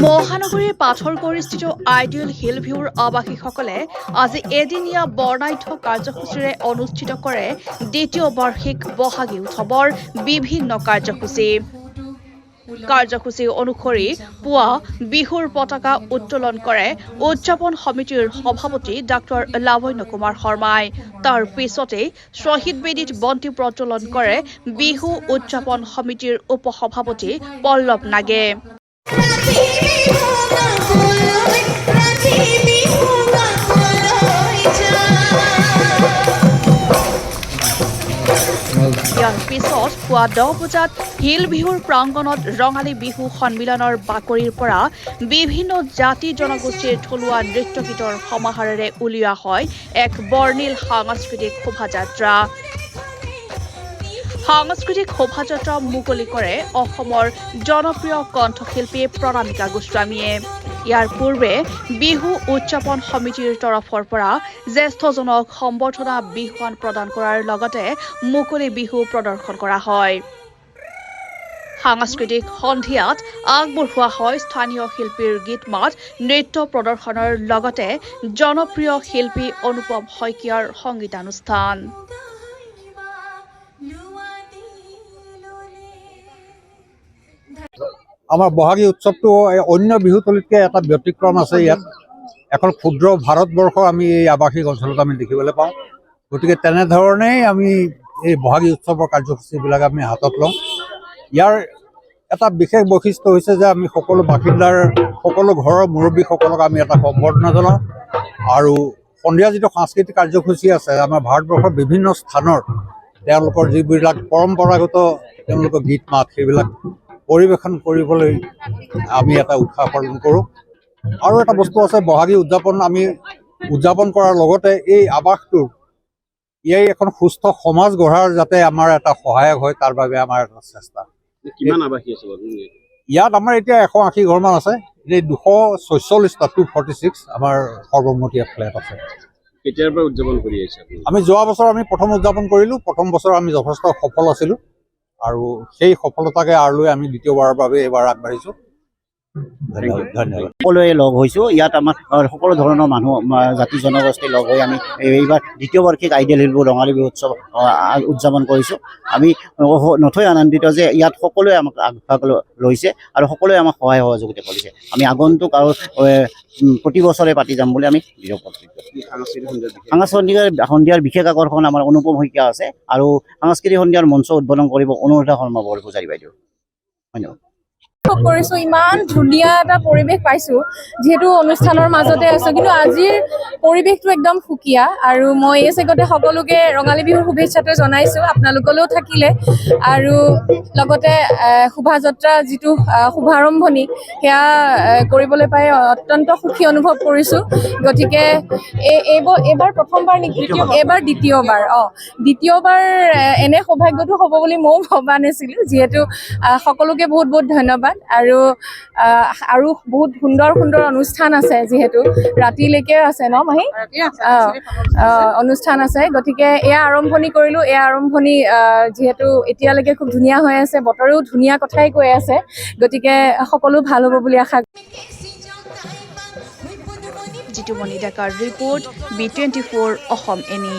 মহানগৰীৰ পাথৰগুৰিস্থিত ideal hill ভিউৰ আৱাসীসকলে আজি এদিনীয়া বৰ্ণাঢ্য কাৰ্যসূচীৰে অনুষ্ঠিত কৰে দ্বিতীয় বাৰ্ষিক বহাগী উৎসৱৰ বিভিন্ন কাৰ্যসূচী অনুসৰি পুৱা বিহুৰ পতাকা উত্তোলন কৰে উদযাপন সমিতিৰ সভাপতি ডাক্তৰ লাৱণ্য কুমাৰ শৰ্মাই। তাৰ পিছতে শ্বহীদ বেদীত বন্তি প্ৰজ্বলন কৰে বিহু উদযাপন সমিতিৰ উপসভাপতি পল্লৱ নাগে। ইয়াৰ পিছত পুৱা 10 বজাত হিল বিহুৰ প্ৰাংগণত ৰঙালী বিহু সন্মিলনৰ বাকৰিৰ পৰা বিভিন্ন জাতি জনগোষ্ঠীৰ থলুৱা নৃত্য গীতৰ সমাহাৰেৰে উলিওৱা হয় এক বৰ্ণিল সাংস্কৃতিক শোভাযাত্ৰা। সাংস্কৃতিক শোভাযাত্ৰা মুকলি কৰে অসমৰ জনপ্ৰিয় কণ্ঠশিল্পী প্ৰণামিকা গোস্বামীয়ে। ইয়াৰ পূৰ্বে বিহু উদযাপন সমিতিৰ তৰফৰ পৰা জ্যেষ্ঠজনক সম্বৰ্ধনা বিহুৱান প্ৰদান কৰাৰ লগতে মুকলি বিহু প্ৰদৰ্শন কৰা হয়। সাংস্কৃতিক সন্ধিয়াত আগবঢ়োৱা হয় স্থানীয় শিল্পীৰ গীত মাত নৃত্য প্ৰদৰ্শনৰ লগতে জনপ্ৰিয় শিল্পী অনুপম শইকীয়াৰ সংগীতানুষ্ঠান। আমাৰ বহাগী উৎসৱটো অন্য বিহুতলিতকৈ এটা ব্যতিক্ৰম আছে। ইয়াত এখন ক্ষুদ্ৰ ভাৰতবৰ্ষ আমি এই আৱাসিক অঞ্চলত আমি দেখিবলৈ পাওঁ। গতিকে তেনেধৰণেই আমি এই বহাগী উৎসৱৰ কাৰ্যসূচীবিলাক আমি হাতত লওঁ। ইয়াৰ এটা বিশেষ বৈশিষ্ট্য হৈছে যে আমি সকলো বাসিন্দাৰ সকলো ঘৰৰ মুৰব্বীসকলক আমি এটা সম্বৰ্ধনা জনাওঁ আৰু সন্ধিয়া যিটো সাংস্কৃতিক কাৰ্যসূচী আছে আমাৰ ভাৰতবৰ্ষৰ বিভিন্ন স্থানৰ তেওঁলোকৰ যিবিলাক পৰম্পৰাগত তেওঁলোকৰ গীত মাত সেইবিলাক পৰিৱেশন কৰিবলৈ আমি এটা উৎসাহ পালন কৰোঁ। আৰু এটা বস্তু আছে, বহাগী আমি উদযাপন কৰাৰ লগতে এই আৱাসটোৰ ইয়াৰ এখন সুস্থ সমাজ গঢ়াৰ যাতে আমাৰ এটা সহায়ক হয় তাৰ বাবে আমাৰ এটা চেষ্টা। কিমান আৱাসী আছে ইয়াত? আমাৰ এতিয়া 180 ঘৰমান আছে। এই 246টা 246 আমাৰ সৰ্বমুঠি ফ্লেট আছে। কেতিয়াৰ পৰা উদযাপন কৰি আছে? আমি যোৱা বছৰ আমি প্ৰথম উদযাপন কৰিলোঁ। প্ৰথম বছৰ আমি যথেষ্ট সফল আছিলোঁ আৰু সেই সফলতাকে আঁৰলৈ আমি দ্বিতীয়বাৰৰ বাবে এইবাৰ আগবাঢ়িছোঁ। ধন্যবাদ। সকলোৱে লগ হৈছোঁ। ইয়াত আমাৰ সকলো ধৰণৰ মানুহ জাতি জনগোষ্ঠী লগ হৈ আমি এইবাৰ দ্বিতীয় বাৰ্ষিক আইডিয়েল হিল ৰঙালী বিহু উৎসৱ উদযাপন কৰিছোঁ। আমি নথৈ আনন্দিত যে ইয়াত সকলোৱে আমাক আগভাগ লৈছে আৰু সকলোৱে আমাক সহায় সহযোগিতা কৰিছে। আমি আগন্তুক আৰু প্ৰতি বছৰে পাতি যাম বুলি আমি দৃঢ় প্ৰতিজ্ঞ। সাংস্কৃতিক সন্ধিয়াৰ বিশেষ আকৰ্ষণ আমাৰ অনুপম শইকীয়া আছে আৰু সাংস্কৃতিক সন্ধিয়াৰ মঞ্চ উদ্বোধন কৰিব অনুৰাধা শৰ্মা বৰপূজাৰী বাইদেউ। ধন্যবাদ। কৰিছো, ইমান ধুনীয়া এটা পৰিৱেশ পাইছো যিহেতু অনুষ্ঠানৰ মাজতে আছো, কিন্তু আজিৰ পৰিৱেশটো একদম সুকীয়া আৰু মই এই চেগতে সকলোকে ৰঙালী বিহুৰ শুভেচ্ছাটো জনাইছো। আপোনালোকলৈও থাকিলে আৰু লগতে শোভাযাত্ৰা যিটো শুভাৰম্ভণি সেয়া কৰিবলৈ পাই অত্যন্ত সুখী অনুভৱ কৰিছো। গতিকে এইবাৰ প্ৰথমবাৰ নেকি? এইবাৰ দ্বিতীয়বাৰ এনে সৌভাগ্যটো হ'ব বুলি ময়ো ভবা নাছিলো। যিহেতু সকলোকে বহুত বহুত ধন্যবাদ আৰু বহুত সুন্দৰ সুন্দৰ অনুষ্ঠান আছে, যিহেতু ৰাতিলৈকে আছে ন মাহী? অনুষ্ঠান আছে। গতিকে এয়া আৰম্ভণি কৰিলোঁ। এয়া আৰম্ভণি যিহেতু এতিয়ালৈকে খুব ধুনীয়া হৈ আছে, বতৰেও ধুনীয়া কথাই কৈ আছে। গতিকে সকলো ভাল হ'ব বুলি আশা কৰোঁ। জিতুমণি ডেকাৰ ৰিপৰ্ট, B24 অসম এনি।